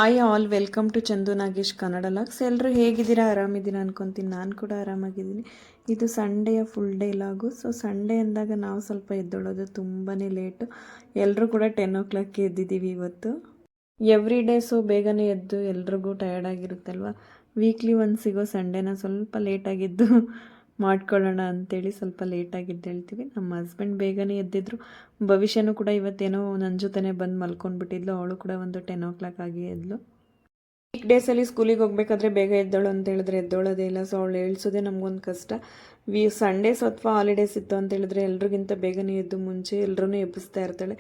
Hi all, welcome to Chandu Nagesh Kannada vlogs. ಎಲ್ಲರೂ ಹೇಗಿದ್ದೀರಾ? ಆರಾಮಿದ್ದೀರಾ ಅನ್ಕೊತೀನಿ. ನಾನು ಕೂಡ ಆರಾಮಾಗಿದ್ದೀನಿ. ಇದು ಸಂಡೆಯ full day vlog. So Sunday ಅಂದಾಗ ನಾವು ಸ್ವಲ್ಪ ಎದ್ದೊಳೋದು ತುಂಬಾ ಲೇಟು. ಎಲ್ಲರೂ ಕೂಡ 10 o'clock ಎದ್ದಿದ್ದೀವಿ ಇವತ್ತು. ಎವ್ರಿ ಡೇ ಸೊ ಬೇಗನೆ ಎದ್ದು ಎಲ್ರಿಗೂ ಟಯರ್ಡ್ ಆಗಿರುತ್ತಲ್ವ. ವೀಕ್ಲಿ ಒಂದು ಸಿಗೋ ಸಂಡೇನ ಸ್ವಲ್ಪ ಲೇಟಾಗಿದ್ದು ಮಾಡ್ಕೊಳ್ಳೋಣ ಅಂತೇಳಿ ಸ್ವಲ್ಪ ಲೇಟಾಗಿದ್ದು ಹೇಳ್ತೀವಿ. ನಮ್ಮ ಹಸ್ಬೆಂಡ್ ಬೇಗನೆ ಎದ್ದಿದ್ರು. ಭವಿಷ್ಯನೂ ಕೂಡ ಇವತ್ತೇನೋ ನನ್ನ ಜೊತೆನೇ ಬಂದು ಮಲ್ಕೊಂಡ್ಬಿಟ್ಟಿದ್ಲು. ಅವಳು ಕೂಡ ಒಂದು 10 o'clock ಆಗಿ ಎದ್ಲು. ವೀಕ್ ಡೇಸಲ್ಲಿ ಸ್ಕೂಲಿಗೆ ಹೋಗ್ಬೇಕಾದ್ರೆ ಬೇಗ ಎದ್ದೋಳು ಅಂತ ಹೇಳಿದ್ರೆ ಎದ್ದೋಳೋದೇ ಇಲ್ಲ. ಸೊ ಅವಳು ಹೇಳ್ಸೋದೇ ನಮಗೊಂದು ಕಷ್ಟ. ಸಂಡೇಸ್ ಅಥವಾ ಹಾಲಿಡೇಸ್ ಇತ್ತು ಅಂತ ಹೇಳಿದ್ರೆ ಎಲ್ರಿಗಿಂತ ಬೇಗನೆ ಎದ್ದು ಮುಂಚೆ ಎಲ್ಲರೂ ಎಬ್ಬಿಸ್ತಾ ಇರ್ತಾಳೆ.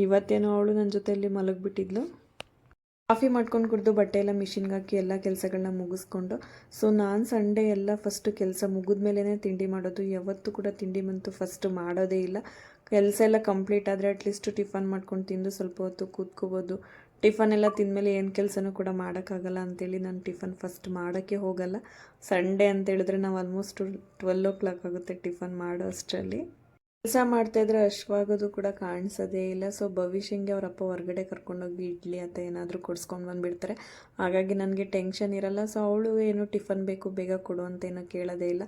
ಇವತ್ತೇನೋ ಅವಳು ನನ್ನ ಜೊತೆಯಲ್ಲಿ ಮಲಗಿಬಿಟ್ಟಿದ್ಲು. ಕಾಫಿ ಮಾಡ್ಕೊಂಡು ಕುಡಿದು ಬಟ್ಟೆ ಎಲ್ಲ ಮಿಷಿನ್ಗೆ ಹಾಕಿ ಎಲ್ಲ ಕೆಲಸಗಳನ್ನ ಮುಗಿಸ್ಕೊಂಡು, ಸೊ ನಾನು ಸಂಡೇ ಎಲ್ಲ ಫಸ್ಟು ಕೆಲಸ ಮುಗಿದ್ಮೇಲೆ ತಿಂಡಿ ಮಾಡೋದು. ಯಾವತ್ತೂ ಕೂಡ ತಿಂಡಿ ಮಂತು ಫಸ್ಟ್ ಮಾಡೋದೇ ಇಲ್ಲ. ಕೆಲಸ ಎಲ್ಲ ಕಂಪ್ಲೀಟ್ ಆದರೆ ಅಟ್ಲೀಸ್ಟ್ ಟಿಫನ್ ಮಾಡ್ಕೊಂಡು ತಿಂದು ಸ್ವಲ್ಪ ಹೊತ್ತು ಕೂತ್ಕೋಬೋದು. ಟಿಫನ್ ಎಲ್ಲ ತಿಂದಮೇಲೆ ಏನು ಕೆಲಸನೂ ಕೂಡ ಮಾಡೋಕ್ಕಾಗಲ್ಲ ಅಂತೇಳಿ ನಾನು ಟಿಫನ್ ಫಸ್ಟ್ ಮಾಡೋಕ್ಕೆ ಹೋಗಲ್ಲ. ಸಂಡೇ ಅಂತೇಳಿದ್ರೆ ನಾವು ಆಲ್ಮೋಸ್ಟ್ 12 o'clock ಆಗುತ್ತೆ ಟಿಫನ್ ಮಾಡೋ ಅಷ್ಟರಲ್ಲಿ. ಕೆಲಸ ಮಾಡ್ತಾಯಿದ್ರೆ ಅಶ್ವಾಗೋದು ಕೂಡ ಕಾಣಿಸೋದೇ ಇಲ್ಲ. ಸೊ ಭವಿಷ್ಯಂಗೆ ಅವರಪ್ಪ ಹೊರಗಡೆ ಕರ್ಕೊಂಡೋಗಿ ಇಡ್ಲಿ ಅಥವಾ ಏನಾದರೂ ಕೊಡಿಸ್ಕೊಂಡು ಬಂದುಬಿಡ್ತಾರೆ. ಹಾಗಾಗಿ ನನಗೆ ಟೆನ್ಷನ್ ಇರಲ್ಲ. ಸೊ ಅವಳು ಏನು ಟಿಫನ್ ಬೇಕು ಬೇಗ ಕೊಡು ಅಂತ ಏನೋ ಕೇಳೋದೇ ಇಲ್ಲ.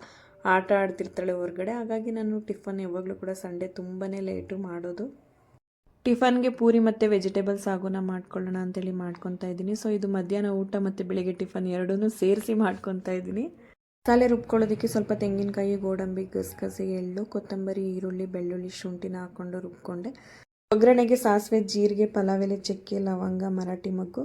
ಆಟ ಆಡ್ತಿರ್ತಾಳೆ ಹೊರಗಡೆ. ಹಾಗಾಗಿ ನಾನು ಟಿಫನ್ ಯಾವಾಗಲೂ ಕೂಡ ಸಂಡೇ ತುಂಬಾ ಲೇಟು ಮಾಡೋದು. ಟಿಫನ್ಗೆ ಪೂರಿ ಮತ್ತು ವೆಜಿಟೇಬಲ್ಸ್ ಸಾಗುನ ಮಾಡ್ಕೊಳ್ಳೋಣ ಅಂತೇಳಿ ಮಾಡ್ಕೊತಾ ಇದ್ದೀನಿ. ಸೊ ಇದು ಮಧ್ಯಾಹ್ನ ಊಟ ಮತ್ತು ಬೆಳಿಗ್ಗೆ ಟಿಫನ್ ಎರಡೂ ಸೇರಿಸಿ ಮಾಡ್ಕೊತಾ ಇದ್ದೀನಿ. ಮಸಾಲೆ ರುಬ್ಕೊಳ್ಳೋದಕ್ಕೆ ಸ್ವಲ್ಪ ತೆಂಗಿನಕಾಯಿ, ಗೋಡಂಬಿ, ಗಸಗಸೆ, ಎಳ್ಳು, ಕೊತ್ತಂಬರಿ, ಈರುಳ್ಳಿ, ಬೆಳ್ಳುಳ್ಳಿ, ಶುಂಠಿನ ಹಾಕ್ಕೊಂಡು ರುಬ್ಕೊಂಡೆ. ಒಗ್ಗರಣೆಗೆ ಸಾಸಿವೆ, ಜೀರಿಗೆ, ಪಲಾವ್ ಎಲೆ, ಚಕ್ಕೆ, ಲವಂಗ, ಮರಾಠಿ ಮೊಗ್ಗು,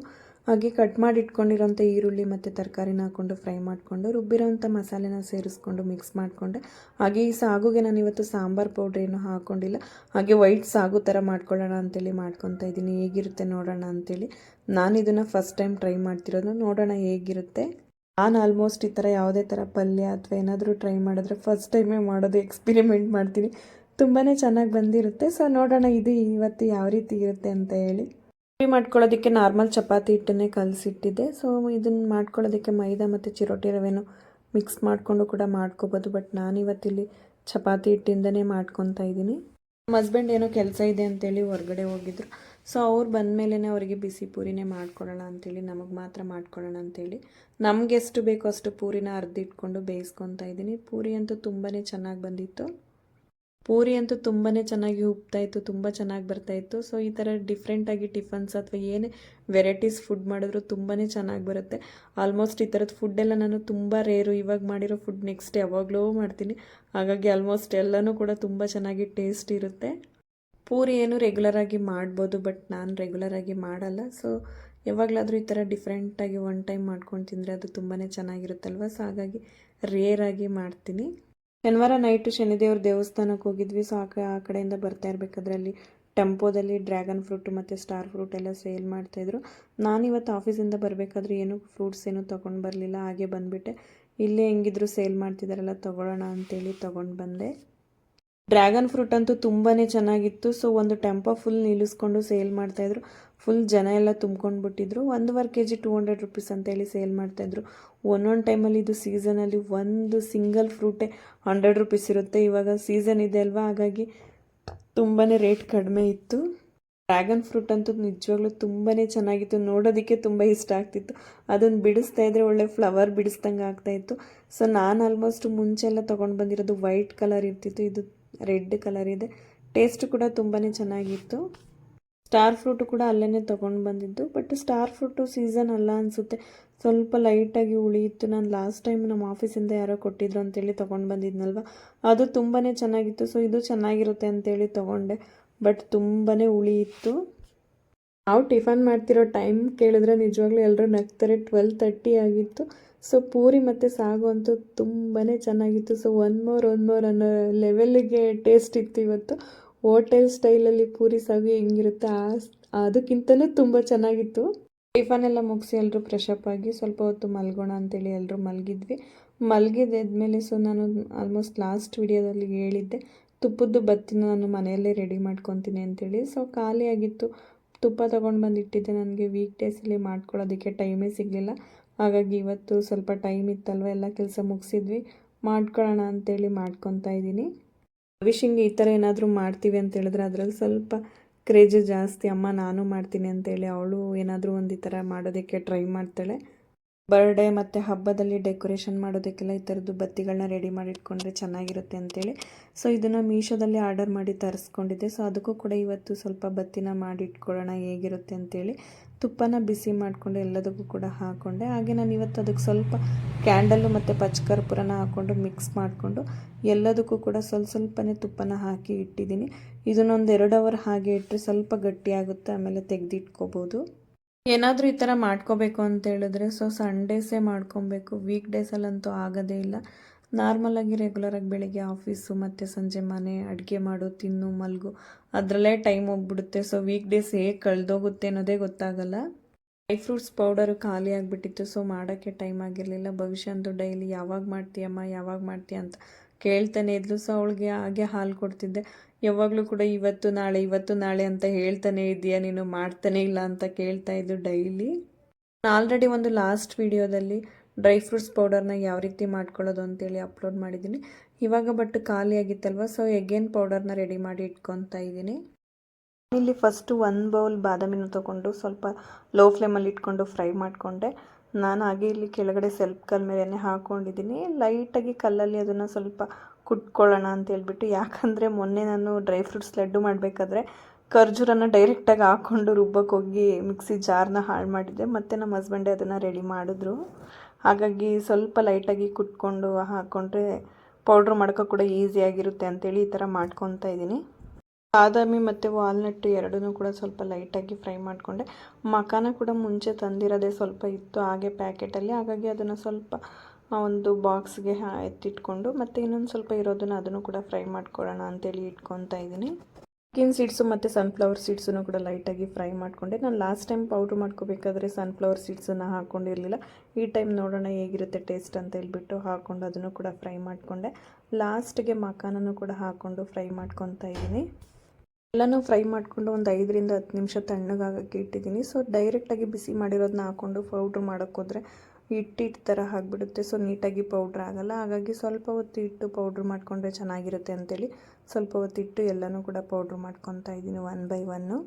ಹಾಗೆ ಕಟ್ ಮಾಡಿ ಇಟ್ಕೊಂಡಿರೋಂಥ ಈರುಳ್ಳಿ ಮತ್ತು ತರಕಾರಿನ ಹಾಕ್ಕೊಂಡು ಫ್ರೈ ಮಾಡಿಕೊಂಡು ರುಬ್ಬಿರೋಂಥ ಮಸಾಲೆನ ಸೇರಿಸ್ಕೊಂಡು ಮಿಕ್ಸ್ ಮಾಡಿಕೊಂಡೆ. ಹಾಗೆ ಈ ಸಾಗುಗೆ ನಾನು ಇವತ್ತು ಸಾಂಬಾರು ಪೌಡ್ರ್ ಏನು ಹಾಕ್ಕೊಂಡಿಲ್ಲ. ಹಾಗೆ ವೈಟ್ ಸಾಗು ಥರ ಮಾಡ್ಕೊಳ್ಳೋಣ ಅಂತೇಳಿ ಮಾಡ್ಕೊತಾ ಇದ್ದೀನಿ. ಹೇಗಿರುತ್ತೆ ನೋಡೋಣ ಅಂತೇಳಿ. ನಾನು ಇದನ್ನು ಫಸ್ಟ್ ಟೈಮ್ ಟ್ರೈ ಮಾಡ್ತಿರೋದು. ನೋಡೋಣ ಹೇಗಿರುತ್ತೆ. ನಾನು ಆಲ್ಮೋಸ್ಟ್ ಈ ಥರ ಯಾವುದೇ ಥರ ಪಲ್ಯ ಅಥವಾ ಏನಾದರೂ ಟ್ರೈ ಮಾಡಿದ್ರೆ ಫಸ್ಟ್ ಟೈಮೇ ಮಾಡೋದು, ಎಕ್ಸ್ಪಿರಿಮೆಂಟ್ ಮಾಡ್ತೀನಿ. ತುಂಬಾ ಚೆನ್ನಾಗಿ ಬಂದಿರುತ್ತೆ. ಸೊ ನೋಡೋಣ ಇದು ಇವತ್ತು ಯಾವ ರೀತಿ ಇರುತ್ತೆ ಅಂತ ಹೇಳಿ. ಪೂರಿ ಮಾಡ್ಕೊಳ್ಳೋದಕ್ಕೆ ನಾರ್ಮಲ್ ಚಪಾತಿ ಹಿಟ್ಟನ್ನೇ ಕಲಸಿಟ್ಟಿದ್ದೆ. ಸೊ ಇದನ್ನು ಮಾಡ್ಕೊಳ್ಳೋದಕ್ಕೆ ಮೈದಾ ಮತ್ತು ಚಿರೋಟಿ ರವೆನೂ ಮಿಕ್ಸ್ ಮಾಡಿಕೊಂಡು ಕೂಡ ಮಾಡ್ಕೋಬೋದು. ಬಟ್ ನಾನಿವತ್ತಿಲ್ಲಿ ಚಪಾತಿ ಹಿಟ್ಟಿಂದನೇ ಮಾಡ್ಕೊತಾ ಇದ್ದೀನಿ. ನಮ್ಮ ಹಸ್ಬೆಂಡ್ ಏನೋ ಕೆಲಸ ಇದೆ ಅಂತೇಳಿ ಹೊರಗಡೆ ಹೋಗಿದ್ರು. ಸೊ ಅವ್ರು ಬಂದಮೇಲೆ ಅವರಿಗೆ ಬಿಸಿ ಪೂರಿನೇ ಮಾಡ್ಕೊಳ್ಳೋಣ ಅಂಥೇಳಿ, ನಮಗೆ ಮಾತ್ರ ಮಾಡ್ಕೊಳ್ಳೋಣ ಅಂಥೇಳಿ ನಮ್ಗೆ ಎಷ್ಟು ಬೇಕೋ ಅಷ್ಟು ಪೂರಿನ ಅರ್ದಿಟ್ಕೊಂಡು ಬೇಯಿಸ್ಕೊತಾ ಇದ್ದೀನಿ. ಪೂರಿ ಅಂತೂ ತುಂಬಾ ಚೆನ್ನಾಗಿ ಬಂದಿತ್ತು. ಪೂರಿ ಅಂತೂ ತುಂಬಾ ಚೆನ್ನಾಗಿ ಉಬ್ತಾಯಿತ್ತು, ತುಂಬ ಚೆನ್ನಾಗಿ ಬರ್ತಾಯಿತ್ತು. ಸೊ ಈ ಥರ ಡಿಫ್ರೆಂಟಾಗಿ ಟಿಫನ್ಸ್ ಅಥವಾ ಏನೇ ವೆರೈಟೀಸ್ ಫುಡ್ ಮಾಡಿದ್ರು ತುಂಬಾ ಚೆನ್ನಾಗಿ ಬರುತ್ತೆ. ಆಲ್ಮೋಸ್ಟ್ ಈ ಥರದ ಫುಡ್ಡೆಲ್ಲ ನಾನು ತುಂಬ ರೇರು. ಇವಾಗ ಮಾಡಿರೋ ಫುಡ್ ನೆಕ್ಸ್ಟ್ ಯಾವಾಗಲೂ ಮಾಡ್ತೀನಿ. ಹಾಗಾಗಿ ಆಲ್ಮೋಸ್ಟ್ ಎಲ್ಲನೂ ಕೂಡ ತುಂಬ ಚೆನ್ನಾಗಿ ಟೇಸ್ಟ್ ಇರುತ್ತೆ. ಪೂರಿ ಏನು ರೆಗ್ಯುಲರಾಗಿ ಮಾಡ್ಬೋದು, ಬಟ್ ನಾನು ರೆಗ್ಯುಲರಾಗಿ ಮಾಡಲ್ಲ. ಸೊ ಯಾವಾಗಲಾದರೂ ಈ ಥರ ಡಿಫ್ರೆಂಟಾಗಿ ಒನ್ ಟೈಮ್ ಮಾಡ್ಕೊಂಡು ತಿಂದರೆ ಅದು ತುಂಬಾ ಚೆನ್ನಾಗಿರುತ್ತಲ್ವ. ಸೊ ಹಾಗಾಗಿ ರೇರಾಗಿ ಮಾಡ್ತೀನಿ. ಶನಿವಾರ ನೈಟು ಶನಿದೇವ್ರ ದೇವಸ್ಥಾನಕ್ಕೆ ಹೋಗಿದ್ವಿ. ಸೊ ಆ ಕಡೆಯಿಂದ ಬರ್ತಾ ಇರಬೇಕಾದ್ರೆ ಅಲ್ಲಿ ಟೆಂಪೋದಲ್ಲಿ ಡ್ರ್ಯಾಗನ್ ಫ್ರೂಟು ಮತ್ತು ಸ್ಟಾರ್ ಫ್ರೂಟ್ ಎಲ್ಲ ಸೇಲ್ ಮಾಡ್ತಾಯಿದ್ರು. ನಾನಿವತ್ತು ಆಫೀಸಿಂದ ಬರಬೇಕಾದ್ರೆ ಏನು ಫ್ರೂಟ್ಸ್ ಏನು ತೊಗೊಂಡು ಬರಲಿಲ್ಲ, ಹಾಗೆ ಬಂದುಬಿಟ್ಟೆ. ಇಲ್ಲೇ ಹೆಂಗಿದ್ರು ಸೇಲ್ ಮಾಡ್ತಿದ್ದಾರಲ್ಲ ತೊಗೊಳ್ಳೋಣ ಅಂತೇಳಿ ತೊಗೊಂಡು ಬಂದೆ. ಡ್ರ್ಯಾಗನ್ ಫ್ರೂಟ್ ಅಂತೂ ತುಂಬಾ ಚೆನ್ನಾಗಿತ್ತು. ಸೊ ಒಂದು ಟೆಂಪೋ ಫುಲ್ ನಿಲ್ಲಿಸ್ಕೊಂಡು ಸೇಲ್ ಮಾಡ್ತಾಯಿದ್ರು. ಫುಲ್ ಜನ ಎಲ್ಲ ತುಂಬ್ಕೊಂಡ್ಬಿಟ್ಟಿದ್ರು. 1.5 kg 200 rupees ಅಂತೇಳಿ ಸೇಲ್ ಮಾಡ್ತಾಯಿದ್ರು. ಒಂದೊಂದು ಟೈಮಲ್ಲಿ ಇದು ಸೀಸನಲ್ಲಿ ಒಂದು ಸಿಂಗಲ್ ಫ್ರೂಟೇ 100 rupees ಇರುತ್ತೆ. ಇವಾಗ ಸೀಸನ್ ಇದೆ ಅಲ್ವಾ, ಹಾಗಾಗಿ ತುಂಬಾ ರೇಟ್ ಕಡಿಮೆ ಇತ್ತು. ಡ್ರ್ಯಾಗನ್ ಫ್ರೂಟ್ ಅಂತೂ ನಿಜವಾಗ್ಲೂ ತುಂಬಾ ಚೆನ್ನಾಗಿತ್ತು. ನೋಡೋದಕ್ಕೆ ತುಂಬ ಇಷ್ಟ ಆಗ್ತಿತ್ತು. ಅದನ್ನು ಬಿಡಿಸ್ತಾ ಇದ್ದರೆ ಒಳ್ಳೆ ಫ್ಲವರ್ ಬಿಡಿಸ್ದಂಗೆ ಆಗ್ತಾಯಿತ್ತು. ಸೊ ನಾನು ಆಲ್ಮೋಸ್ಟ್ ಮುಂಚೆಲ್ಲ ತೊಗೊಂಡು ಬಂದಿರೋದು ವೈಟ್ ಕಲರ್ ಇರ್ತಿತ್ತು. ಇದು ರೆಡ್ ಕಲರ್ ಇದೆ. ಟೇಸ್ಟ್ ಕೂಡ ತುಂಬಾ ಚೆನ್ನಾಗಿತ್ತು. ಸ್ಟಾರ್ ಫ್ರೂಟು ಕೂಡ ಅಲ್ಲೇ ತೊಗೊಂಡು ಬಂದಿದ್ದು. ಬಟ್ ಸ್ಟಾರ್ ಫ್ರೂಟು ಸೀಸನ್ ಅಲ್ಲ ಅನಿಸುತ್ತೆ, ಸ್ವಲ್ಪ ಲೈಟಾಗಿ ಉಳಿಯಿತ್ತು. ನಾನು ಲಾಸ್ಟ್ ಟೈಮ್ ನಮ್ಮ ಆಫೀಸಿಂದ ಯಾರೋ ಕೊಟ್ಟಿದ್ರು ಅಂತೇಳಿ ತೊಗೊಂಡು ಬಂದಿದ್ನಲ್ವ, ಅದು ತುಂಬಾ ಚೆನ್ನಾಗಿತ್ತು. ಸೊ ಇದು ಚೆನ್ನಾಗಿರುತ್ತೆ ಅಂತೇಳಿ ತೊಗೊಂಡೆ, ಬಟ್ ತುಂಬಾ ಉಳಿಯಿತ್ತು. ನಾವು ಟಿಫನ್ ಮಾಡ್ತಿರೋ ಟೈಮ್ ಕೇಳಿದ್ರೆ ನಿಜವಾಗ್ಲೂ ಎಲ್ಲರೂ ನಗ್ತಾರೆ. 12:30 ಆಗಿತ್ತು. ಸೊ ಪೂರಿ ಮತ್ತು ಸಾಗು ಅಂತೂ ತುಂಬಾ ಚೆನ್ನಾಗಿತ್ತು. ಸೊ ಒನ್ ಮೋರ್ ಅನ್ನೋ ಲೆವೆಲ್ಲಿಗೆ ಟೇಸ್ಟ್ ಇತ್ತು ಇವತ್ತು. ಹೋಟೆಲ್ ಸ್ಟೈಲಲ್ಲಿ ಪೂರಿ ಸಾಗು ಹೆಂಗಿರುತ್ತೆ ಅದಕ್ಕಿಂತಲೂ ತುಂಬ ಚೆನ್ನಾಗಿತ್ತು. ಟಿಫನ್ ಎಲ್ಲ ಮುಗಿಸಿ ಎಲ್ಲರೂ ಫ್ರೆಶಪ್ ಆಗಿ ಸ್ವಲ್ಪ ಹೊತ್ತು ಮಲ್ಗೋಣ ಅಂತೇಳಿ ಎಲ್ಲರೂ ಮಲಗಿದ್ವಿ. ಮಲಗಿದ್ದಾದ್ಮೇಲೆ ಸೊ ನಾನು ಆಲ್ಮೋಸ್ಟ್ ಲಾಸ್ಟ್ ವಿಡಿಯೋದಲ್ಲಿ ಹೇಳಿದ್ದೆ ತುಪ್ಪದ್ದು ಬತ್ತಿನ ನಾನು ಮನೆಯಲ್ಲೇ ರೆಡಿ ಮಾಡ್ಕೊತೀನಿ ಅಂತೇಳಿ. ಸೊ ಖಾಲಿಯಾಗಿತ್ತು. ತುಪ್ಪ ತೊಗೊಂಡು ಬಂದಿಟ್ಟಿದ್ದೆ. ನನಗೆ ವೀಕ್ ಡೇಸಲ್ಲಿ ಮಾಡ್ಕೊಳ್ಳೋದಕ್ಕೆ ಟೈಮೇ ಸಿಗಲಿಲ್ಲ. ಹಾಗಾಗಿ ಇವತ್ತು ಸ್ವಲ್ಪ ಟೈಮ್ ಇತ್ತಲ್ವ, ಎಲ್ಲ ಕೆಲಸ ಮುಗಿಸಿದ್ವಿ, ಮಾಡ್ಕೊಳ್ಳೋಣ ಅಂತೇಳಿ ಮಾಡ್ಕೊತಾ ಇದ್ದೀನಿ. ಭವಿಷ್ಯಂಗೆ ಈ ಥರ ಏನಾದರೂ ಮಾಡ್ತೀವಿ ಅಂತ ಹೇಳಿದ್ರೆ ಅದರಲ್ಲಿ ಸ್ವಲ್ಪ ಕ್ರೇಜ್ ಜಾಸ್ತಿ. ಅಮ್ಮ ನಾನು ಮಾಡ್ತೀನಿ ಅಂತೇಳಿ ಅವಳು ಏನಾದರೂ ಒಂದು ಈ ಥರ ಮಾಡೋದಕ್ಕೆ ಟ್ರೈ ಮಾಡ್ತಾಳೆ. ಬರ್ಡೇ ಮತ್ತು ಹಬ್ಬದಲ್ಲಿ ಡೆಕೋರೇಷನ್ ಮಾಡೋದಕ್ಕೆಲ್ಲ ಈ ಥರದ್ದು ಬತ್ತಿಗಳನ್ನ ರೆಡಿ ಮಾಡಿ ಇಟ್ಕೊಂಡ್ರೆ ಚೆನ್ನಾಗಿರುತ್ತೆ ಅಂತೇಳಿ ಸೊ ಇದನ್ನು ಮೀಶೋದಲ್ಲಿ ಆರ್ಡರ್ ಮಾಡಿ ತರಿಸ್ಕೊಂಡಿದ್ದೆ. ಸೊ ಅದಕ್ಕೂ ಕೂಡ ಇವತ್ತು ಸ್ವಲ್ಪ ಬತ್ತಿನ ಮಾಡಿ ಇಟ್ಕೊಳ್ಳೋಣ ಹೇಗಿರುತ್ತೆ ಅಂತೇಳಿ ತುಪ್ಪನ ಬಿಸಿ ಮಾಡಿಕೊಂಡು ಎಲ್ಲದಕ್ಕೂ ಕೂಡ ಹಾಕ್ಕೊಂಡೆ. ಹಾಗೆ ನಾನು ಇವತ್ತು ಅದಕ್ಕೆ ಸ್ವಲ್ಪ ಕ್ಯಾಂಡಲ್ಲು ಮತ್ತು ಪಚ್ಚಕರ್ಪೂರನ ಹಾಕ್ಕೊಂಡು ಮಿಕ್ಸ್ ಮಾಡಿಕೊಂಡು ಎಲ್ಲದಕ್ಕೂ ಕೂಡ ಸ್ವಲ್ಪನೇ ತುಪ್ಪನ ಹಾಕಿ ಇಟ್ಟಿದ್ದೀನಿ. ಇದನ್ನೊಂದು 2 ಅವರ್ ಹಾಗೆ ಇಟ್ಟರೆ ಸ್ವಲ್ಪ ಗಟ್ಟಿಯಾಗುತ್ತೆ, ಆಮೇಲೆ ತೆಗೆದಿಟ್ಕೋಬೋದು. ಏನಾದರೂ ಈ ಥರ ಮಾಡ್ಕೋಬೇಕು ಅಂತ ಹೇಳಿದ್ರೆ ಸೊ ಸಂಡೇಸೇ ಮಾಡ್ಕೊಬೇಕು, ವೀಕ್ ಡೇಸಲ್ಲಂತೂ ಆಗೋದೇ ಇಲ್ಲ. ನಾರ್ಮಲಾಗಿ ರೆಗ್ಯುಲರಾಗಿ ಬೆಳಿಗ್ಗೆ ಆಫೀಸು ಮತ್ತು ಸಂಜೆ ಮನೆ ಅಡುಗೆ ಮಾಡು, ತಿನ್ನು, ಮಲಗು ಅದರಲ್ಲೇ ಟೈಮ್ ಹೋಗ್ಬಿಡುತ್ತೆ. ಸೊ ವೀಕ್ ಡೇಸ್ ಹೇಗೆ ಕಳೆದೋಗುತ್ತೆ ಅನ್ನೋದೇ ಗೊತ್ತಾಗಲ್ಲ. ಡ್ರೈ ಫ್ರೂಟ್ಸ್ ಪೌಡರು ಖಾಲಿ ಆಗಿಬಿಟ್ಟಿತ್ತು, ಸೊ ಮಾಡೋಕ್ಕೆ ಟೈಮ್ ಆಗಿರಲಿಲ್ಲ. ಭವಿಷ್ಯ ಅಂತೂ ಡೈಲಿ ಯಾವಾಗ ಮಾಡ್ತೀಯಮ್ಮ ಯಾವಾಗ ಮಾಡ್ತೀಯ ಅಂತ ಕೇಳ್ತಾನೆ ಇದ್ಲು. ಸೊ ಅವಳಿಗೆ ಹಾಗೆ ಹಾಲು ಕೊಡ್ತಿದ್ದೆ. ಯಾವಾಗಲೂ ಕೂಡ ಇವತ್ತು ನಾಳೆ ಅಂತ ಹೇಳ್ತಾನೆ ಇದೆಯಾ ನೀನು, ಮಾಡ್ತಾನೆ ಇಲ್ಲ ಅಂತ ಕೇಳ್ತಾ ಇದ್ದು ಡೈಲಿ. ಆಲ್ರೆಡಿ ಒಂದು ಲಾಸ್ಟ್ ವಿಡಿಯೋದಲ್ಲಿ ಡ್ರೈ ಫ್ರೂಟ್ಸ್ ಪೌಡರ್ನ ಯಾವ ರೀತಿ ಮಾಡ್ಕೊಳ್ಳೋದು ಅಂತೇಳಿ ಅಪ್ಲೋಡ್ ಮಾಡಿದ್ದೀನಿ. ಇವಾಗ ಬಟ್ ಖಾಲಿ ಆಗಿತ್ತಲ್ವ, ಸೊ ಎಗೇನ್ ಪೌಡರ್ನ ರೆಡಿ ಮಾಡಿ ಇಟ್ಕೊತಾ ಇದ್ದೀನಿ. ಇಲ್ಲಿ ಫಸ್ಟು 1 ಬೌಲ್ ಬಾದಾಮಿನ ತೊಗೊಂಡು ಸ್ವಲ್ಪ ಲೋ ಫ್ಲೇಮಲ್ಲಿ ಇಟ್ಕೊಂಡು ಫ್ರೈ ಮಾಡಿಕೊಂಡೆ. ನಾನು ಹಾಗೆ ಇಲ್ಲಿ ಕೆಳಗಡೆ ಸೆಲ್ಫ್ ಕಲ್ ಮೇಲೆ ಹಾಕ್ಕೊಂಡಿದ್ದೀನಿ. ಲೈಟಾಗಿ ಕಲ್ಲಲ್ಲಿ ಅದನ್ನು ಸ್ವಲ್ಪ ಕುಟ್ಕೊಳ್ಳೋಣ ಅಂತ ಹೇಳ್ಬಿಟ್ಟು, ಯಾಕಂದರೆ ಮೊನ್ನೆ ನಾನು ಡ್ರೈ ಫ್ರೂಟ್ಸ್ ಲಡ್ಡು ಮಾಡಬೇಕಾದ್ರೆ ಖರ್ಜೂರನ ಡೈರೆಕ್ಟಾಗಿ ಹಾಕ್ಕೊಂಡು ರುಬ್ಬಕ್ಕೆ ಹೋಗಿ ಮಿಕ್ಸಿ ಜಾರ್ನ ಹಾಳು ಮಾಡಿದ್ದೆ. ಮತ್ತು ನಮ್ಮ ಹಸ್ಬೆಂಡೇ ಅದನ್ನು ರೆಡಿ ಮಾಡಿದ್ರು. ಹಾಗಾಗಿ ಸ್ವಲ್ಪ ಲೈಟಾಗಿ ಕುಟ್ಕೊಂಡು ಹಾಕ್ಕೊಂಡ್ರೆ ಪೌಡ್ರ್ ಮಾಡೋಕ್ಕೆ ಕೂಡ ಈಸಿಯಾಗಿರುತ್ತೆ ಅಂತೇಳಿ ಈ ಥರ ಮಾಡ್ಕೊತಾ ಇದ್ದೀನಿ. ಬಾದಾಮಿ ಮತ್ತು ವಾಲ್ನಟ್ಟು ಎರಡೂ ಕೂಡ ಸ್ವಲ್ಪ ಲೈಟಾಗಿ ಫ್ರೈ ಮಾಡಿಕೊಂಡೆ. ಮಖಾನ ಕೂಡ ಮುಂಚೆ ತಂದಿರೋದೇ ಸ್ವಲ್ಪ ಇತ್ತು ಹಾಗೆ ಪ್ಯಾಕೆಟಲ್ಲಿ, ಹಾಗಾಗಿ ಅದನ್ನು ಸ್ವಲ್ಪ ಒಂದು ಬಾಕ್ಸ್ಗೆ ಎತ್ತಿಟ್ಕೊಂಡು ಮತ್ತು ಇನ್ನೊಂದು ಸ್ವಲ್ಪ ಇರೋದನ್ನು ಅದನ್ನು ಕೂಡ ಫ್ರೈ ಮಾಡ್ಕೊಳ್ಳೋಣ ಅಂತೇಳಿ ಇಟ್ಕೊತಾ ಇದ್ದೀನಿ. ಚಿಕನ್ ಸೀಡ್ಸು ಮತ್ತು ಸನ್ಫ್ಲವರ್ ಸೀಡ್ಸನ್ನು ಕೂಡ ಲೈಟಾಗಿ ಫ್ರೈ ಮಾಡಿಕೊಂಡೆ. ನಾನು ಲಾಸ್ಟ್ ಟೈಮ್ ಪೌಡ್ರ್ ಮಾಡ್ಕೋಬೇಕಾದ್ರೆ ಸನ್ಫ್ಲವರ್ ಸೀಡ್ಸನ್ನು ಹಾಕ್ಕೊಂಡಿರಲಿಲ್ಲ. ಈ ಟೈಮ್ ನೋಡೋಣ ಹೇಗಿರುತ್ತೆ ಟೇಸ್ಟ್ ಅಂತ ಹೇಳ್ಬಿಟ್ಟು ಹಾಕ್ಕೊಂಡು ಅದನ್ನು ಕೂಡ ಫ್ರೈ ಮಾಡಿಕೊಂಡೆ. ಲಾಸ್ಟ್ಗೆ ಮಖಾನೂ ಕೂಡ ಹಾಕ್ಕೊಂಡು ಫ್ರೈ ಮಾಡ್ಕೊತಾ ಇದ್ದೀನಿ. ಎಲ್ಲನೂ ಫ್ರೈ ಮಾಡಿಕೊಂಡು ಒಂದು 5 ರಿಂದ 10 ನಿಮಿಷ ತಣ್ಣಗಾಗಕ್ಕೆ ಇಟ್ಟಿದ್ದೀನಿ. ಸೊ ಡೈರೆಕ್ಟಾಗಿ ಬಿಸಿ ಮಾಡಿರೋದನ್ನ ಹಾಕ್ಕೊಂಡು ಪೌಡ್ರ್ ಮಾಡೋಕ್ಕೋದ್ರೆ ಹಿಟ್ಟು ಥರ ಆಗಿಬಿಡುತ್ತೆ. ಸೊ ನೀಟಾಗಿ ಪೌಡ್ರ್ ಆಗೋಲ್ಲ. ಹಾಗಾಗಿ ಸ್ವಲ್ಪ ಹೊತ್ತು ಇಟ್ಟು ಪೌಡ್ರ್ ಮಾಡಿಕೊಂಡ್ರೆ ಚೆನ್ನಾಗಿರುತ್ತೆ ಅಂತೇಳಿ ಸ್ವಲ್ಪ ಹೊತ್ತಿಟ್ಟು ಎಲ್ಲನೂ ಕೂಡ ಪೌಡ್ರ್ ಮಾಡ್ಕೊತಾ ಇದ್ದೀನಿ 1 ಬೈ 1.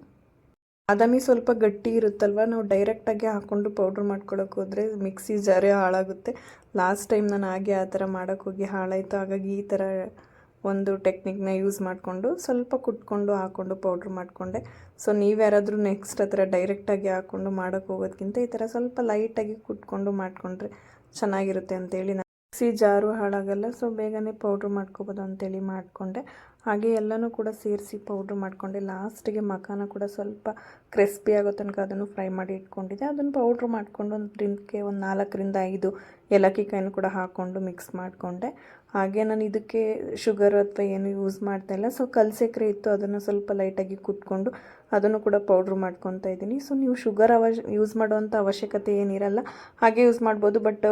ಬಾದಾಮಿ ಸ್ವಲ್ಪ ಗಟ್ಟಿ ಇರುತ್ತಲ್ವ, ನಾವು ಡೈರೆಕ್ಟಾಗಿ ಹಾಕ್ಕೊಂಡು ಪೌಡ್ರ್ ಮಾಡ್ಕೊಳ್ಳೋಕೆ ಹೋದರೆ ಮಿಕ್ಸಿ ಜಾರೇ ಹಾಳಾಗುತ್ತೆ. ಲಾಸ್ಟ್ ಟೈಮ್ ನಾನು ಹಾಗೆ ಆ ಥರ ಮಾಡೋಕ್ಕೋಗಿ ಹಾಳಾಯಿತು. ಹಾಗಾಗಿ ಈ ಥರ ಒಂದು ಟೆಕ್ನಿಕ್ನ ಯೂಸ್ ಮಾಡಿಕೊಂಡು ಸ್ವಲ್ಪ ಕುಟ್ಕೊಂಡು ಹಾಕ್ಕೊಂಡು ಪೌಡ್ರ್ ಮಾಡಿಕೊಂಡೆ. ಸೊ ನೀವು ಯಾರಾದರೂ ನೆಕ್ಸ್ಟ್ ಆ ಥರ ಡೈರೆಕ್ಟಾಗಿ ಹಾಕ್ಕೊಂಡು ಮಾಡೋಕ್ಕೆ ಹೋಗೋದಕ್ಕಿಂತ ಈ ಥರ ಸ್ವಲ್ಪ ಲೈಟಾಗಿ ಕುಟ್ಕೊಂಡು ಮಾಡಿಕೊಂಡ್ರೆ ಚೆನ್ನಾಗಿರುತ್ತೆ ಅಂತೇಳಿ ನಾನು ಮಿಕ್ಸಿ ಜಾರು ಹಾಳಾಗಲ್ಲ. ಸೊ ಬೇಗನೆ ಪೌಡ್ರ್ ಮಾಡ್ಕೋಬೋದು ಅಂತೇಳಿ ಮಾಡಿಕೊಂಡೆ. ಹಾಗೆ ಎಲ್ಲನೂ ಕೂಡ ಸೇರಿಸಿ ಪೌಡ್ರ್ ಮಾಡಿಕೊಂಡೆ. ಲಾಸ್ಟಿಗೆ ಮಖಾನ ಕೂಡ ಸ್ವಲ್ಪ ಕ್ರಿಸ್ಪಿ ಆಗೋ ತನಕ ಅದನ್ನು ಫ್ರೈ ಮಾಡಿ ಇಟ್ಕೊಂಡಿದ್ದೆ. ಅದನ್ನು ಪೌಡ್ರ್ ಮಾಡಿಕೊಂಡು ಒಂದು ಡ್ರಿಂಕ್ಗೆ ಒಂದು 4 ರಿಂದ 5 ಏಲಕ್ಕಿ ಕಾಯನ್ನು ಕೂಡ ಹಾಕ್ಕೊಂಡು ಮಿಕ್ಸ್ ಮಾಡಿಕೊಂಡೆ. ಹಾಗೆ ನಾನು ಇದಕ್ಕೆ ಶುಗರ್ ಅಥವಾ ಏನು ಯೂಸ್ ಮಾಡ್ತಾಯಿಲ್ಲ. ಸೊ ಕಲ್ಸಕ್ರೆ ಇತ್ತು, ಅದನ್ನು ಸ್ವಲ್ಪ ಲೈಟಾಗಿ ಕುಟ್ಕೊಂಡು ಅದನ್ನು ಕೂಡ ಪೌಡ್ರ್ ಮಾಡ್ಕೊತಾ ಇದ್ದೀನಿ. ಸೊ ನೀವು ಶುಗರ್ ಯೂಸ್ ಮಾಡೋವಂಥ ಅವಶ್ಯಕತೆ ಏನಿರಲ್ಲ, ಹಾಗೆ ಯೂಸ್ ಮಾಡ್ಬೋದು. ಬಟ್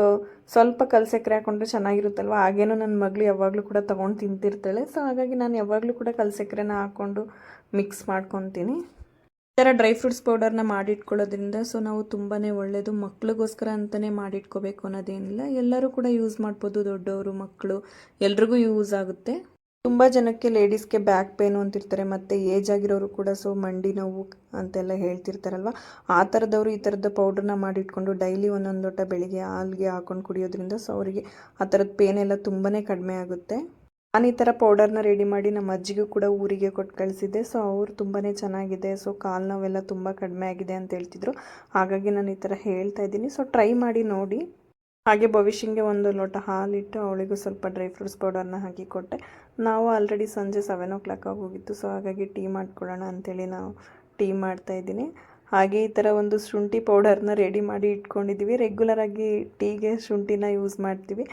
ಸ್ವಲ್ಪ ಕಲ್ಸಕ್ರೆ ಹಾಕ್ಕೊಂಡ್ರೆ ಚೆನ್ನಾಗಿರುತ್ತಲ್ವ. ಹಾಗೇನೂ ನನ್ನ ಮಗಳು ಯಾವಾಗಲೂ ಕೂಡ ತೊಗೊಂಡು ತಿಂತಿರ್ತಾಳೆ. ಸೊ ಹಾಗಾಗಿ ನಾನು ಯಾವಾಗಲೂ ಕೂಡ ಕಲ್ಸಕ್ರೆನ ಹಾಕ್ಕೊಂಡು ಮಿಕ್ಸ್ ಮಾಡ್ಕೊತೀನಿ. ಈ ಥರ ಡ್ರೈ ಫ್ರೂಟ್ಸ್ ಪೌಡರ್ನ ಮಾಡಿಟ್ಕೊಳ್ಳೋದ್ರಿಂದ ಸೊ ನಾವು ತುಂಬಾ ಒಳ್ಳೆಯದು. ಮಕ್ಳಿಗೋಸ್ಕರ ಅಂತಲೇ ಮಾಡಿಟ್ಕೋಬೇಕು ಅನ್ನೋದೇನಿಲ್ಲ, ಎಲ್ಲರೂ ಕೂಡ ಯೂಸ್ ಮಾಡ್ಬೋದು. ದೊಡ್ಡವರು ಮಕ್ಕಳು ಎಲ್ರಿಗೂ ಯೂಸ್ ಆಗುತ್ತೆ. ತುಂಬ ಜನಕ್ಕೆ ಲೇಡೀಸ್ಗೆ ಬ್ಯಾಕ್ ಪೇನು ಅಂತಿರ್ತಾರೆ, ಮತ್ತು ಏಜ್ ಆಗಿರೋರು ಕೂಡ ಸೊ ಮಂಡಿ ನೋವು ಅಂತೆಲ್ಲ ಹೇಳ್ತಿರ್ತಾರಲ್ವ, ಆ ಥರದವರು ಈ ಥರದ ಪೌಡ್ರನ್ನ ಮಾಡಿಟ್ಕೊಂಡು ಡೈಲಿ ಒಂದೊಂದು ಲೋಟ ಬೆಳಿಗ್ಗೆ ಹಾಲಿಗೆ ಹಾಕ್ಕೊಂಡು ಕುಡಿಯೋದ್ರಿಂದ ಸೊ ಅವರಿಗೆ ಆ ಥರದ ಪೇನ್ ಎಲ್ಲ ತುಂಬಾ ಕಡಿಮೆ ಆಗುತ್ತೆ. ನಾನು ಈ ಥರ ಪೌಡರ್ನ ರೆಡಿ ಮಾಡಿ ನಮ್ಮ ಅಜ್ಜಿಗೂ ಕೂಡ ಊರಿಗೆ ಕೊಟ್ಟು ಕಳಿಸಿದ್ದೆ. ಸೊ ಅವರು ತುಂಬಾ ಚೆನ್ನಾಗಿದೆ, ಸೊ ಕಾಲು ನೋವೆಲ್ಲ ತುಂಬ ಕಡಿಮೆ ಆಗಿದೆ ಅಂತ ಹೇಳ್ತಿದ್ರು. ಹಾಗಾಗಿ ನಾನು ಈ ಥರ ಹೇಳ್ತಾ ಇದ್ದೀನಿ. ಸೊ ಟ್ರೈ ಮಾಡಿ ನೋಡಿ. ಹಾಗೆ ಭವಿಷ್ಯಂಗೆ 1 ಲೋಟ ಹಾಲಿಟ್ಟು ಅವಳಿಗೂ ಸ್ವಲ್ಪ ಡ್ರೈ ಫ್ರೂಟ್ಸ್ ಪೌಡರ್ನ ಹಾಕಿ ಕೊಟ್ಟೆ. ನಾವು ಆಲ್ರೆಡಿ ಸಂಜೆ 7 o'clock ಆಗೋಗಿತ್ತು. ಸೊ ಹಾಗಾಗಿ ಟೀ ಮಾಡ್ಕೊಳ್ಳೋಣ ಅಂಥೇಳಿ ನಾವು ಟೀ ಮಾಡ್ತಾಯಿದ್ದೀನಿ. ಹಾಗೆ ಈ ಥರ ಒಂದು ಶುಂಠಿ ಪೌಡರ್ನ ರೆಡಿ ಮಾಡಿ ಇಟ್ಕೊಂಡಿದ್ದೀವಿ. ರೆಗ್ಯುಲರಾಗಿ ಟೀಗೆ ಶುಂಠಿನ ಯೂಸ್ ಮಾಡ್ತೀವಿ.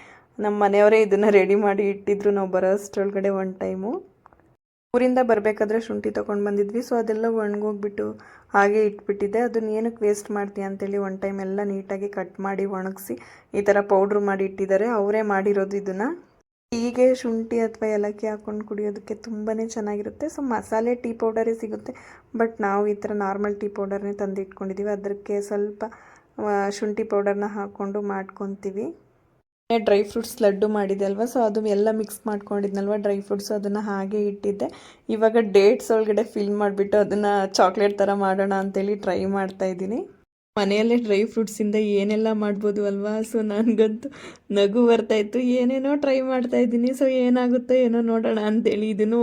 ನಮ್ಮ ಮನೆಯವರೇ ಇದನ್ನು ರೆಡಿ ಮಾಡಿ ಇಟ್ಟಿದ್ರು ನಾವು ಬರೋ ಅಷ್ಟರೊಳಗಡೆ. ಒಂದು ಟೈಮು ಊರಿಂದ ಬರಬೇಕಾದ್ರೆ ಶುಂಠಿ ತೊಗೊಂಡು ಬಂದಿದ್ವಿ. ಸೊ ಅದೆಲ್ಲ ಒಣಗೋಗ್ಬಿಟ್ಟು ಹಾಗೆ ಇಟ್ಬಿಟ್ಟಿದ್ದೆ. ಅದನ್ನ ಏನಕ್ಕೆ ವೇಸ್ಟ್ ಮಾಡ್ತೀಯ ಅಂತೇಳಿ ಒಂದು ಟೈಮ್ ಎಲ್ಲ ನೀಟಾಗಿ ಕಟ್ ಮಾಡಿ ಒಣಗಿಸಿ ಈ ಥರ ಪೌಡ್ರ್ ಮಾಡಿ ಇಟ್ಟಿದ್ದಾರೆ. ಅವರೇ ಮಾಡಿರೋದು ಇದನ್ನು. ಟೀಗೆ ಶುಂಠಿ ಅಥವಾ ಏಲಕ್ಕಿ ಹಾಕ್ಕೊಂಡು ಕುಡಿಯೋದಕ್ಕೆ ತುಂಬಾ ಚೆನ್ನಾಗಿರುತ್ತೆ. ಸೊ ಮಸಾಲೆ ಟೀ ಪೌಡರೇ ಸಿಗುತ್ತೆ, ಬಟ್ ನಾವು ಈ ಥರ ನಾರ್ಮಲ್ ಟೀ ಪೌಡರ್ನೇ ತಂದು ಇಟ್ಕೊಂಡಿದ್ದೀವಿ. ಅದಕ್ಕೆ ಸ್ವಲ್ಪ ಶುಂಠಿ ಪೌಡರ್ನ ಹಾಕ್ಕೊಂಡು ಮಾಡ್ಕೊತೀವಿ. ಡ್ರೈ ಫ್ರೂಟ್ಸ್ ಲಡ್ಡು ಮಾಡಿದೆ ಅಲ್ವಾ, ಸೊ ಅದು ಎಲ್ಲ ಮಿಕ್ಸ್ ಮಾಡ್ಕೊಂಡಿದ್ನಲ್ವ ಡ್ರೈ ಫ್ರೂಟ್ಸ್, ಅದನ್ನು ಹಾಗೆ ಇಟ್ಟಿದ್ದೆ. ಇವಾಗ ಡೇಟ್ಸ್ ಒಳಗಡೆ ಫಿಲ್ ಮಾಡಿಬಿಟ್ಟು ಅದನ್ನು ಚಾಕ್ಲೇಟ್ ಥರ ಮಾಡೋಣ ಅಂತೇಳಿ ಟ್ರೈ ಮಾಡ್ತಾ ಇದ್ದೀನಿ. ಮನೆಯಲ್ಲೇ ಡ್ರೈ ಫ್ರೂಟ್ಸಿಂದ ಏನೆಲ್ಲ ಮಾಡ್ಬೋದು ಅಲ್ವಾ. ಸೊ ನನಗಂತೂ ನಗು ಬರ್ತಾಯಿತ್ತು, ಏನೇನೋ ಟ್ರೈ ಮಾಡ್ತಾಯಿದ್ದೀನಿ. ಸೊ ಏನಾಗುತ್ತೋ ಏನೋ ನೋಡೋಣ ಅಂತೇಳಿ ಇದನ್ನು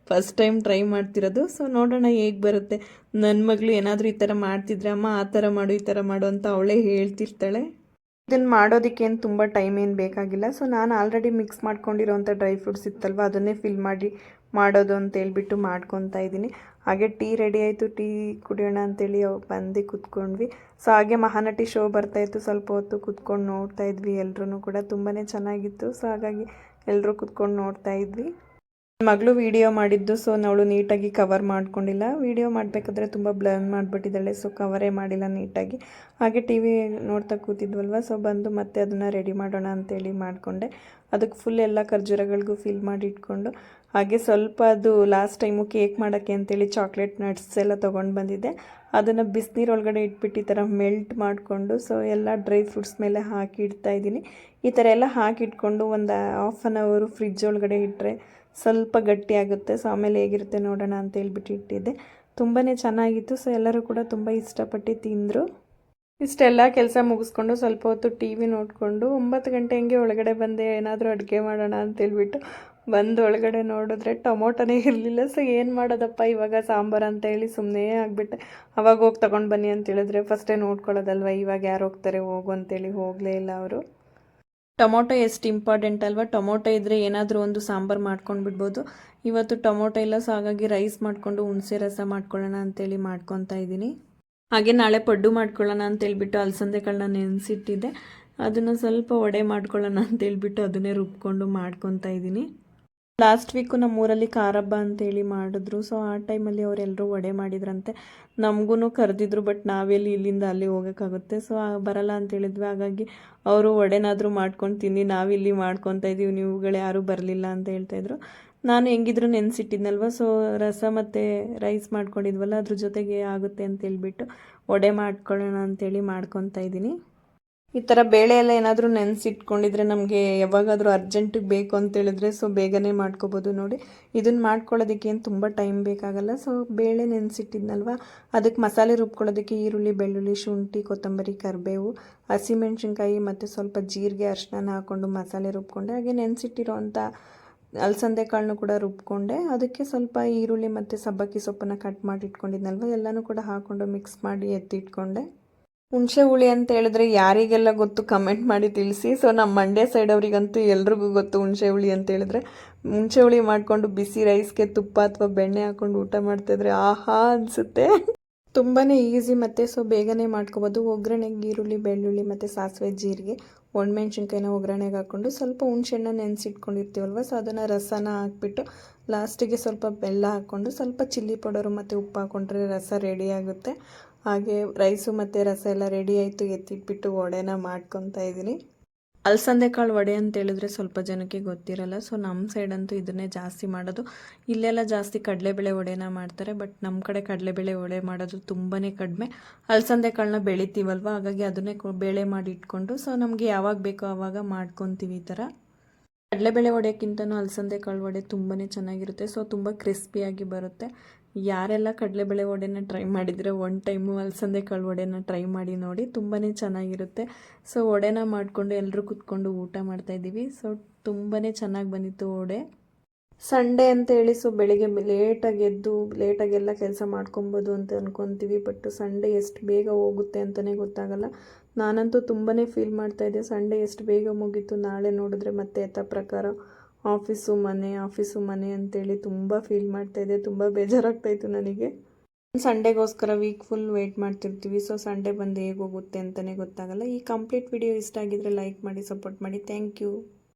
ಫಸ್ಟ್ ಟೈಮ್ ಟ್ರೈ ಮಾಡ್ತಿರೋದು. ಸೊ ನೋಡೋಣ ಹೇಗೆ ಬರುತ್ತೆ. ನನ್ನ ಮಗಳು ಏನಾದರೂ ಈ ಥರ ಮಾಡ್ತಿದ್ರೆ ಅಮ್ಮ ಆ ಥರ ಮಾಡು ಈ ಥರ ಮಾಡು ಅಂತ ಅವಳೇ ಹೇಳ್ತಿರ್ತಾಳೆ. ಇದನ್ನು ಮಾಡೋದಕ್ಕೆ ಏನು ತುಂಬ ಟೈಮ್ ಏನು ಬೇಕಾಗಿಲ್ಲ. ಸೊ ನಾನು ಆಲ್ರೆಡಿ ಮಿಕ್ಸ್ ಮಾಡ್ಕೊಂಡಿರೋಂಥ ಡ್ರೈ ಫ್ರೂಟ್ಸ್ ಇತ್ತಲ್ವ ಅದನ್ನೇ ಫಿಲ್ ಮಾಡಿ ಮಾಡೋದು ಅಂತ ಹೇಳ್ಬಿಟ್ಟು ಮಾಡ್ಕೊತಾ ಇದ್ದೀನಿ. ಹಾಗೆ ಟೀ ರೆಡಿ ಆಯಿತು, ಟೀ ಕುಡಿಯೋಣ ಅಂತೇಳಿ ಬಂದು ಕೂತ್ಕೊಂಡ್ವಿ. ಸೊ ಹಾಗೆ ಮಹಾನಟಿ ಶೋ ಬರ್ತಾಯಿತ್ತು, ಸ್ವಲ್ಪ ಹೊತ್ತು ಕೂತ್ಕೊಂಡು ನೋಡ್ತಾ ಇದ್ವಿ ಎಲ್ಲರೂ ಕೂಡ. ತುಂಬಾ ಚೆನ್ನಾಗಿತ್ತು. ಸೊ ಹಾಗಾಗಿ ಎಲ್ಲರೂ ಕೂತ್ಕೊಂಡು ನೋಡ್ತಾ ಇದ್ವಿ. ಮಗಳು ವಿಡಿಯೋ ಮಾಡಿದ್ದು, ಸೊ ಅವಳು ನೀಟಾಗಿ ಕವರ್ ಮಾಡ್ಕೊಂಡಿಲ್ಲ. ವಿಡಿಯೋ ಮಾಡಬೇಕಾದ್ರೆ ತುಂಬ ಬ್ಲರ್ ಮಾಡಿಬಿಟ್ಟಿದ್ದಾಳೆ, ಸೊ ಕವರೇ ಮಾಡಿಲ್ಲ ನೀಟಾಗಿ. ಹಾಗೆ ಟಿ ವಿ ನೋಡ್ತಾ ಕೂತಿದ್ವಲ್ವ, ಸೊ ಬಂದು ಮತ್ತೆ ಅದನ್ನು ರೆಡಿ ಮಾಡೋಣ ಅಂತೇಳಿ ಮಾಡಿಕೊಂಡೆ. ಅದಕ್ಕೆ ಫುಲ್ ಎಲ್ಲ ಖರ್ಜೂರಗಳಿಗೂ ಫಿಲ್ ಮಾಡಿ ಇಟ್ಕೊಂಡು, ಹಾಗೆ ಸ್ವಲ್ಪ ಅದು ಲಾಸ್ಟ್ ಟೈಮು ಕೇಕ್ ಮಾಡೋಕ್ಕೆ ಅಂತೇಳಿ ಚಾಕ್ಲೇಟ್ ನಟ್ಸ್ ಎಲ್ಲ ತೊಗೊಂಡು ಬಂದಿದ್ದೆ. ಅದನ್ನು ಬಿಸಿನೀರೊಳಗಡೆ ಇಟ್ಬಿಟ್ಟು ಈ ಥರ ಮೆಲ್ಟ್ ಮಾಡಿಕೊಂಡು, ಸೊ ಎಲ್ಲ ಡ್ರೈ ಫ್ರೂಟ್ಸ್ ಮೇಲೆ ಹಾಕಿ ಇಡ್ತಾಯಿದ್ದೀನಿ. ಈ ಥರ ಎಲ್ಲ ಹಾಕಿ ಇಟ್ಕೊಂಡು ಒಂದು ಹಾಫ್ ಆನ್ ಅವರು ಫ್ರಿಜ್ ಒಳಗಡೆ ಇಟ್ಟರೆ ಸ್ವಲ್ಪ ಗಟ್ಟಿಯಾಗುತ್ತೆ. ಸೊ ಆಮೇಲೆ ಹೇಗಿರುತ್ತೆ ನೋಡೋಣ ಅಂತ ಹೇಳ್ಬಿಟ್ಟು ಇಟ್ಟಿದ್ದೆ. ತುಂಬಾ ಚೆನ್ನಾಗಿತ್ತು. ಸೊ ಎಲ್ಲರೂ ಕೂಡ ತುಂಬ ಇಷ್ಟಪಟ್ಟು ತಿಂದರು. ಇಷ್ಟೆಲ್ಲ ಕೆಲಸ ಮುಗಿಸ್ಕೊಂಡು ಸ್ವಲ್ಪ ಹೊತ್ತು ಟಿ ವಿ ನೋಡಿಕೊಂಡು 9 ಗಂಟೆ ಹಂಗೆ ಒಳಗಡೆ ಬಂದೆ, ಏನಾದರೂ ಅಡುಗೆ ಮಾಡೋಣ ಅಂತೇಳ್ಬಿಟ್ಟು. ಬಂದು ಒಳಗಡೆ ನೋಡಿದ್ರೆ ಟೊಮೊಟೊನೇ ಇರಲಿಲ್ಲ. ಸೊ ಏನು ಮಾಡೋದಪ್ಪ ಇವಾಗ ಸಾಂಬಾರು ಅಂತ ಹೇಳಿ ಸುಮ್ಮನೆ ಆಗಿಬಿಟ್ಟೆ. ಅವಾಗ ಹೋಗಿ ತೊಗೊಂಡು ಬನ್ನಿ ಅಂತ ಹೇಳಿದ್ರೆ ಫಸ್ಟೇ ನೋಡ್ಕೊಳ್ಳೋದಲ್ವ, ಇವಾಗ ಯಾರು ಹೋಗ್ತಾರೆ ಹೋಗು ಅಂತೇಳಿ ಹೋಗಲೇ ಇಲ್ಲ ಅವರು. ಟೊಮೊಟೊ ಎಷ್ಟು ಇಂಪಾರ್ಟೆಂಟ್ ಅಲ್ವಾ. ಟೊಮೊಟೊ ಇದ್ದರೆ ಏನಾದರೂ ಒಂದು ಸಾಂಬಾರು ಮಾಡ್ಕೊಂಡು ಬಿಡ್ಬೋದು. ಇವತ್ತು ಟೊಮೊಟೊ ಇಲ್ಲ, ಸೊ ಹಾಗಾಗಿ ರೈಸ್ ಮಾಡಿಕೊಂಡು ಹುಣಸೆ ರಸ ಮಾಡ್ಕೊಳ್ಳೋಣ ಅಂತೇಳಿ ಮಾಡ್ಕೊತಾ ಇದ್ದೀನಿ. ಹಾಗೆ ನಾಳೆ ಪಡ್ಡು ಮಾಡ್ಕೊಳ್ಳೋಣ ಅಂತೇಳ್ಬಿಟ್ಟು ಅಲಸಂದೆ ಕಾಳನ್ನ ನೆನೆಸಿಟ್ಟಿದ್ದೆ. ಅದನ್ನು ಸ್ವಲ್ಪ ವಡೆ ಮಾಡ್ಕೊಳ್ಳೋಣ ಅಂತೇಳ್ಬಿಟ್ಟು ಅದನ್ನೇ ರುಬ್ಕೊಂಡು ಮಾಡ್ಕೊತಾ ಇದ್ದೀನಿ. ಲಾಸ್ಟ್ ವೀಕು ನಮ್ಮೂರಲ್ಲಿ ಖಾರ ಹಬ್ಬ ಅಂತೇಳಿ ಮಾಡಿದ್ರು. ಸೊ ಆ ಟೈಮಲ್ಲಿ ಅವರೆಲ್ಲರೂ ವಡೆ ಮಾಡಿದ್ರಂತೆ. ನಮಗೂ ಕರೆದಿದ್ರು, ಬಟ್ ನಾವೆಲ್ಲಿ ಇಲ್ಲಿಂದ ಅಲ್ಲಿ ಹೋಗೋಕ್ಕಾಗುತ್ತೆ. ಸೊ ಬರಲ್ಲ ಅಂತೇಳಿದ್ವಿ. ಹಾಗಾಗಿ ಅವರು ವಡೆನಾದರೂ ಮಾಡ್ಕೊಂಡು ತಿನ್ನಿ, ನಾವಿಲ್ಲಿ ಮಾಡ್ಕೊತಾ ಇದ್ದೀವಿ, ನೀವುಗಳು ಯಾರೂ ಬರಲಿಲ್ಲ ಅಂತ ಹೇಳ್ತಾಯಿದ್ರು. ನಾನು ಹೆಂಗಿದ್ರು ನೆನೆಸಿಟ್ಟಿದ್ನಲ್ವ, ಸೊ ರಸ ಮತ್ತು ರೈಸ್ ಮಾಡ್ಕೊಂಡಿದ್ವಲ್ಲ ಅದ್ರ ಜೊತೆಗೆ ಆಗುತ್ತೆ ಅಂತೇಳ್ಬಿಟ್ಟು ವಡೆ ಮಾಡ್ಕೊಳ್ಳೋಣ ಅಂತೇಳಿ ಮಾಡ್ಕೊತಾ ಇದ್ದೀನಿ. ಈ ಥರ ಬೇಳೆ ಎಲ್ಲ ಏನಾದರೂ ನೆನೆಸಿಟ್ಕೊಂಡಿದ್ರೆ ನಮಗೆ ಯಾವಾಗಾದರೂ ಅರ್ಜೆಂಟಿಗೆ ಬೇಕು ಅಂತೇಳಿದ್ರೆ ಸೊ ಬೇಗನೆ ಮಾಡ್ಕೋಬೋದು. ನೋಡಿ, ಇದನ್ನು ಮಾಡ್ಕೊಳ್ಳೋದಕ್ಕೆ ಏನು ತುಂಬ ಟೈಮ್ ಬೇಕಾಗಲ್ಲ. ಸೊ ಬೇಳೆ ನೆನೆಸಿಟ್ಟಿದ್ನಲ್ವ, ಅದಕ್ಕೆ ಮಸಾಲೆ ರುಬ್ಕೊಳ್ಳೋದಕ್ಕೆ ಈರುಳ್ಳಿ, ಬೆಳ್ಳುಳ್ಳಿ, ಶುಂಠಿ, ಕೊತ್ತಂಬರಿ, ಕರಿಬೇವು, ಹಸಿಮೆಣ್ಸಿನ್ಕಾಯಿ ಮತ್ತು ಸ್ವಲ್ಪ ಜೀರಿಗೆ, ಅರಿಶಿನ ಹಾಕ್ಕೊಂಡು ಮಸಾಲೆ ರುಬ್ಕೊಂಡೆ. ಹಾಗೆ ನೆನೆಸಿಟ್ಟಿರೋ ಅಂಥ ಅಲಸಂದೆ ಕಾಳನ್ನು ಕೂಡ ರುಬ್ಕೊಂಡೆ. ಅದಕ್ಕೆ ಸ್ವಲ್ಪ ಈರುಳ್ಳಿ ಮತ್ತು ಸಬ್ಬಕ್ಕಿ ಸೊಪ್ಪನ್ನು ಕಟ್ ಮಾಡಿ ಇಟ್ಕೊಂಡಿದ್ನಲ್ವ, ಎಲ್ಲನೂ ಕೂಡ ಹಾಕ್ಕೊಂಡು ಮಿಕ್ಸ್ ಮಾಡಿ ಎತ್ತಿಟ್ಕೊಂಡೆ. ಹುಣಸೆ ಹುಳಿ ಅಂತ ಹೇಳಿದ್ರೆ ಯಾರಿಗೆಲ್ಲ ಗೊತ್ತು ಕಮೆಂಟ್ ಮಾಡಿ ತಿಳಿಸಿ. ಸೊ ನಮ್ಮ ಮಂಡ್ಯ ಸೈಡ್ ಅವರಿಗಂತೂ ಎಲ್ರಿಗೂ ಗೊತ್ತು ಹುಣಸೆ ಹುಳಿ ಅಂತ ಹೇಳಿದ್ರೆ. ಹುಣಸೆ ಹುಳಿ ಮಾಡಿಕೊಂಡು ಬಿಸಿ ರೈಸ್ಗೆ ತುಪ್ಪ ಅಥವಾ ಬೆಣ್ಣೆ ಹಾಕ್ಕೊಂಡು ಊಟ ಮಾಡ್ತಾಯಿದ್ರೆ ಆಹಾ ಅನಿಸುತ್ತೆ. ತುಂಬಾ ಈಸಿ ಮತ್ತು ಸೊ ಬೇಗನೆ ಮಾಡ್ಕೊಬೋದು. ಒಗ್ಗರಣೆಗೆ ಈರುಳ್ಳಿ, ಬೆಳ್ಳುಳ್ಳಿ ಮತ್ತು ಸಾಸಿವೆ, ಜೀರಿಗೆ, ಒಣಮೆಣ್ಸಿನ್ಕಾಯಿನ ಒಗ್ಗರಣೆಗೆ ಹಾಕ್ಕೊಂಡು ಸ್ವಲ್ಪ ಹುಣಸೆಹಣ್ಣ ನೆನೆಸಿಟ್ಕೊಂಡಿರ್ತೀವಲ್ವ, ಸೊ ಅದನ್ನು ರಸನ ಹಾಕ್ಬಿಟ್ಟು ಲಾಸ್ಟಿಗೆ ಸ್ವಲ್ಪ ಬೆಲ್ಲ ಹಾಕ್ಕೊಂಡು ಸ್ವಲ್ಪ ಚಿಲ್ಲಿ ಪೌಡರು ಮತ್ತು ಉಪ್ಪು ಹಾಕ್ಕೊಂಡ್ರೆ ರಸ ರೆಡಿ ಆಗುತ್ತೆ. ಹಾಗೆ ರೈಸು ಮತ್ತು ರಸ ಎಲ್ಲ ರೆಡಿ ಆಯಿತು. ಎತ್ತಿಟ್ಬಿಟ್ಟು ವಡೆನ ಮಾಡ್ಕೊತಾ ಇದ್ದೀನಿ. ಅಲಸಂದೆ ಕಾಳು ವಡೆ ಅಂತ ಹೇಳಿದ್ರೆ ಸ್ವಲ್ಪ ಜನಕ್ಕೆ ಗೊತ್ತಿರಲ್ಲ. ಸೊ ನಮ್ಮ ಸೈಡಂತೂ ಇದನ್ನೇ ಜಾಸ್ತಿ ಮಾಡೋದು. ಇಲ್ಲೆಲ್ಲ ಜಾಸ್ತಿ ಕಡಲೆಬೇಳೆ ವಡೆನ ಮಾಡ್ತಾರೆ, ಬಟ್ ನಮ್ಮ ಕಡೆ ಕಡಲೆಬೇಳೆ ವಡೆ ಮಾಡೋದು ತುಂಬಾ ಕಡಿಮೆ. ಅಲಸಂದೆ ಕಾಳನ್ನ ಬೆಳಿತೀವಲ್ವ, ಹಾಗಾಗಿ ಅದನ್ನೇ ಬೇಳೆ ಮಾಡಿ ಇಟ್ಕೊಂಡು ಸೊ ನಮಗೆ ಯಾವಾಗ ಬೇಕೋ ಆವಾಗ ಮಾಡ್ಕೊತೀವಿ. ಈ ಥರ ಕಡಲೆಬೇಳೆ ವಡೆಕ್ಕಿಂತನೂ ಅಲಸಂದೆ ಕಾಳು ವಡೆ ತುಂಬಾ ಚೆನ್ನಾಗಿರುತ್ತೆ. ಸೊ ತುಂಬ ಕ್ರಿಸ್ಪಿಯಾಗಿ ಬರುತ್ತೆ. ಯಾರೆಲ್ಲ ಕಡಲೆಬೇಳೆ ವಡೆನ ಟ್ರೈ ಮಾಡಿದರೆ ಒನ್ ಟೈಮು ಅಲಸಂದೆ ಕಾಳು ವಡೆನ ಟ್ರೈ ಮಾಡಿ ನೋಡಿ, ತುಂಬಾ ಚೆನ್ನಾಗಿರುತ್ತೆ. ಸೊ ವಡೆನ ಮಾಡಿಕೊಂಡು ಎಲ್ಲರೂ ಕೂತ್ಕೊಂಡು ಊಟ ಮಾಡ್ತಾಯಿದ್ದೀವಿ. ಸೊ ತುಂಬಾ ಚೆನ್ನಾಗಿ ಬಂದಿತ್ತು ವಡೆ. ಸಂಡೇ ಅಂತ ಹೇಳಿ ಸೊ ಬೆಳಿಗ್ಗೆ ಲೇಟಾಗಿ ಎದ್ದು ಲೇಟಾಗೆಲ್ಲ ಕೆಲಸ ಮಾಡ್ಕೊಬೋದು ಅಂತ ಅಂದ್ಕೊತೀವಿ. ಬಟ್ ಸಂಡೇ ಎಷ್ಟು ಬೇಗ ಹೋಗುತ್ತೆ ಅಂತಲೇ ಗೊತ್ತಾಗಲ್ಲ. ನಾನಂತೂ ತುಂಬಾ ಫೀಲ್ ಮಾಡ್ತಾಯಿದ್ದೆ, ಸಂಡೇ ಎಷ್ಟು ಬೇಗ ಮುಗೀತು, ನಾಳೆ ನೋಡಿದ್ರೆ ಮತ್ತೆ ಯಥಾ ಪ್ರಕಾರ ಆಫೀಸು ಮನೆ ಅಂತೇಳಿ ತುಂಬ ಫೀಲ್ ಮಾಡ್ತಾಯಿದ್ದೆ. ತುಂಬ ಬೇಜಾರಾಗ್ತಾಯಿತ್ತು ನನಗೆ. ಸಂಡೇಗೋಸ್ಕರ ವೀಕ್ ಫುಲ್ ವೆಯ್ಟ್ ಮಾಡ್ತಿರ್ತೀವಿ. ಸೊ ಸಂಡೇ ಬಂದು ಹೇಗೆ ಹೋಗುತ್ತೆ ಅಂತಲೇ ಗೊತ್ತಾಗಲ್ಲ. ಈ ಕಂಪ್ಲೀಟ್ ವಿಡಿಯೋ ಇಷ್ಟ ಆಗಿದ್ರೆ ಲೈಕ್ ಮಾಡಿ, ಸಪೋರ್ಟ್ ಮಾಡಿ. Thank you.